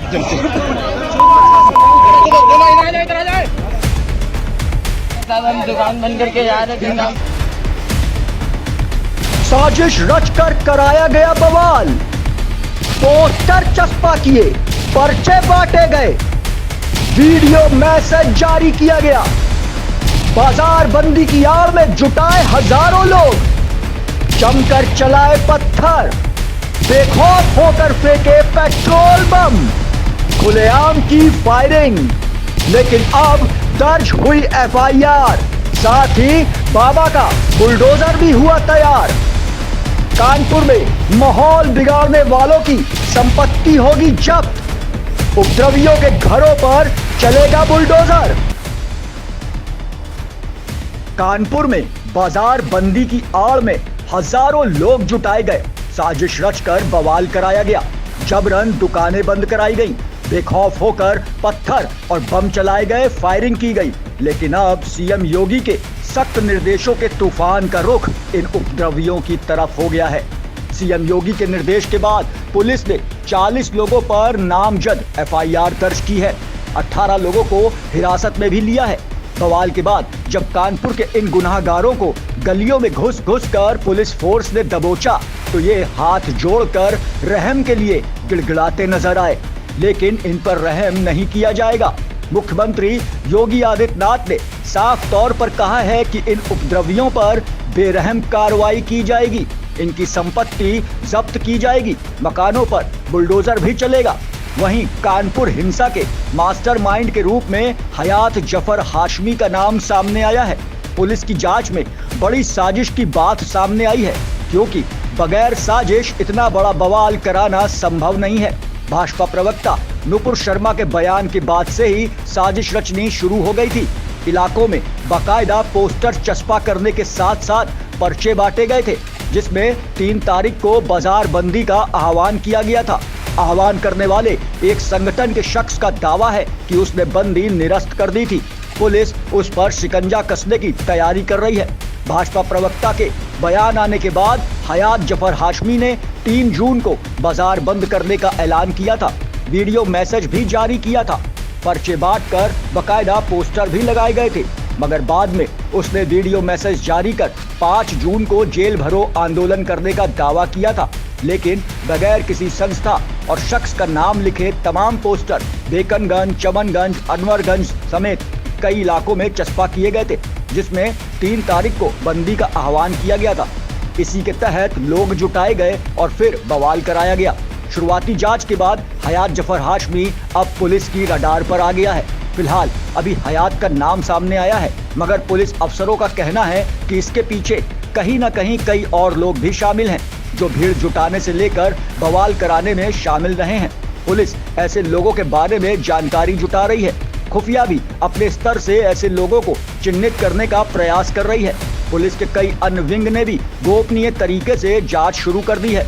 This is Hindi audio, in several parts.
हम दुकान बंद करके जा रहे थे। साजिश रचकर कराया गया बवाल, पोस्टर चस्पा किए, पर्चे बांटे गए, वीडियो मैसेज जारी किया गया, बाजार बंदी की आड़ में जुटाए हजारों लोग, जमकर चलाए पत्थर, बेखौफ होकर फेंके पेट्रोल बम, खुलेआम की फायरिंग। लेकिन अब दर्ज हुई एफआईआर, साथ ही बाबा का बुलडोजर भी हुआ तैयार। कानपुर में माहौल बिगाड़ने वालों की संपत्ति होगी जब्त, उपद्रवियों के घरों पर चलेगा बुलडोजर। कानपुर में बाजार बंदी की आड़ में हजारों लोग जुटाए गए, साजिश रचकर बवाल कराया गया, जबरन दुकानें बंद कराई गई, बेखौफ होकर पत्थर और बम चलाए गए, फायरिंग की गई। लेकिन अब सीएम योगी के सख्त निर्देशों के तूफान का रुख इन उपद्रवियों की तरफ हो गया है। सीएम योगी के निर्देश के बाद पुलिस ने 40 लोगों पर नामजद एफआईआर दर्ज की है, 18 लोगों को हिरासत में भी लिया है। बवाल के बाद जब कानपुर के इन गुनाहगारों को गलियों में घुस कर पुलिस फोर्स ने दबोचा तो ये हाथ जोड़कर रहम के लिए गिड़गिड़ाते नजर आए, लेकिन इन पर रहम नहीं किया जाएगा। मुख्यमंत्री योगी आदित्यनाथ ने साफ तौर पर कहा है कि इन उपद्रवियों पर बेरहम कार्रवाई की जाएगी, इनकी संपत्ति जब्त की जाएगी, मकानों पर बुलडोजर भी चलेगा। वहीं कानपुर हिंसा के मास्टरमाइंड के रूप में हयात जफर हाशमी का नाम सामने आया है। पुलिस की जांच में बड़ी साजिश की बात सामने आई है, क्योंकि बगैर साजिश इतना बड़ा बवाल कराना संभव नहीं है। भाजपा प्रवक्ता नुपुर शर्मा के बयान के बाद से ही साजिश रचनी शुरू हो गई थी। इलाकों में बाकायदा पोस्टर चस्पा करने के साथ साथ पर्चे बांटे गए थे, जिसमें 3 तारीख को बाजार बंदी का आह्वान किया गया था। आह्वान करने वाले एक संगठन के शख्स का दावा है कि उसने बंदी निरस्त कर दी थी। पुलिस उस पर शिकंजा कसने की तैयारी कर रही है। भाजपा प्रवक्ता के बयान आने के बाद हयात जफर हाशमी ने 3 जून को बाजार बंद करने का ऐलान किया था, वीडियो मैसेज भी जारी किया था, पर्चे बांटकर बकायदा पोस्टर भी लगाए गए थे। मगर बाद में उसने वीडियो मैसेज जारी कर 5 जून को जेल भरो आंदोलन करने का दावा किया था, लेकिन बगैर किसी संस्था और शख्स का नाम लिखे तमाम पोस्टर बेकनगंज, चमनगंज, अनवरगंज समेत कई इलाकों में चस्पा किए गए थे, जिसमें 3 तारीख को बंदी का आह्वान किया गया था। इसी के तहत लोग जुटाए गए और फिर बवाल कराया गया। शुरुआती जांच के बाद हयात जफर हाशमी अब पुलिस की रडार पर आ गया है। फिलहाल अभी हयात का नाम सामने आया है, मगर पुलिस अफसरों का कहना है कि इसके पीछे कहीं न कहीं कई और लोग भी शामिल हैं, जो भीड़ जुटाने से लेकर बवाल कराने में शामिल रहे हैं। पुलिस ऐसे लोगों के बारे में जानकारी जुटा रही है। खुफिया भी अपने स्तर से ऐसे लोगों को चिन्हित करने का प्रयास कर रही है। पुलिस के कई अन्य विंग ने भी गोपनीय तरीके से जांच शुरू कर दी है।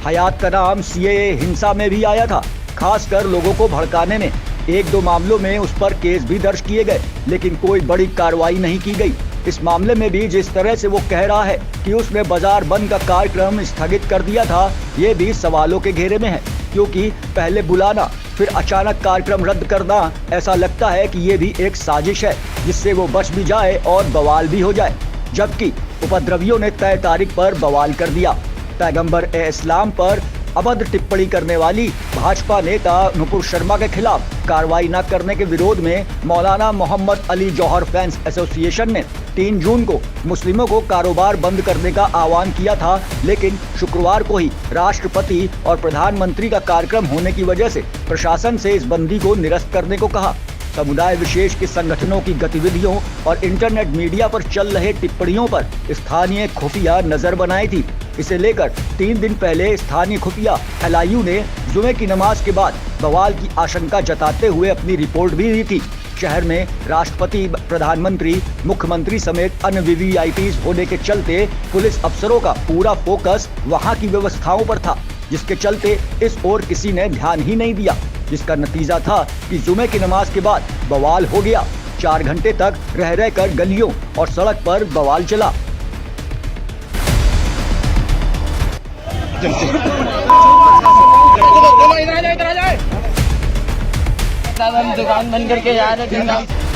हयात का नाम सीएए हिंसा में भी आया था, खासकर लोगों को भड़काने में। 1-2 मामलों में उस पर केस भी दर्ज किए गए, लेकिन कोई बड़ी कार्रवाई नहीं की गई। इस मामले में भी जिस तरह से वो कह रहा है कि उसने बाजार बंद का कार्यक्रम स्थगित कर दिया था, ये भी सवालों के घेरे में है, क्योंकि पहले बुलाना फिर अचानक कार्यक्रम रद्द करना, ऐसा लगता है कि ये भी एक साजिश है जिससे वो बच भी जाए और बवाल भी हो जाए। जबकि उपद्रवियों ने तय तारीख पर बवाल कर दिया। पैगंबर-ए-इस्लाम पर अभद्र टिप्पणी करने वाली भाजपा नेता नुपुर शर्मा के खिलाफ कार्रवाई न करने के विरोध में मौलाना मोहम्मद अली जौहर फैंस एसोसिएशन ने 3 जून को मुस्लिमों को कारोबार बंद करने का आह्वान किया था, लेकिन शुक्रवार को ही राष्ट्रपति और प्रधानमंत्री का कार्यक्रम होने की वजह से प्रशासन से इस बंदी को निरस्त करने को कहा। समुदाय विशेष के संगठनों की गतिविधियों और इंटरनेट मीडिया पर चल रहे टिप्पणियों पर स्थानीय खुफिया नजर बनाई थी। इसे लेकर 3 दिन पहले स्थानीय खुफिया एलआईयू ने जुमे की नमाज के बाद बवाल की आशंका जताते हुए अपनी रिपोर्ट भी दी थी। शहर में राष्ट्रपति, प्रधानमंत्री, मुख्यमंत्री समेत अन्य वीवीआईपीज होने के चलते पुलिस अफसरों का पूरा फोकस वहां की व्यवस्थाओं पर था, जिसके चलते इस ओर किसी ने ध्यान ही नहीं दिया, जिसका नतीजा था कि जुमे की नमाज के बाद बवाल हो गया। 4 घंटे तक रह रहकर गलियों और सड़क पर बवाल चला। साहब हम दुकान बंद करके जा रहे थे साहब।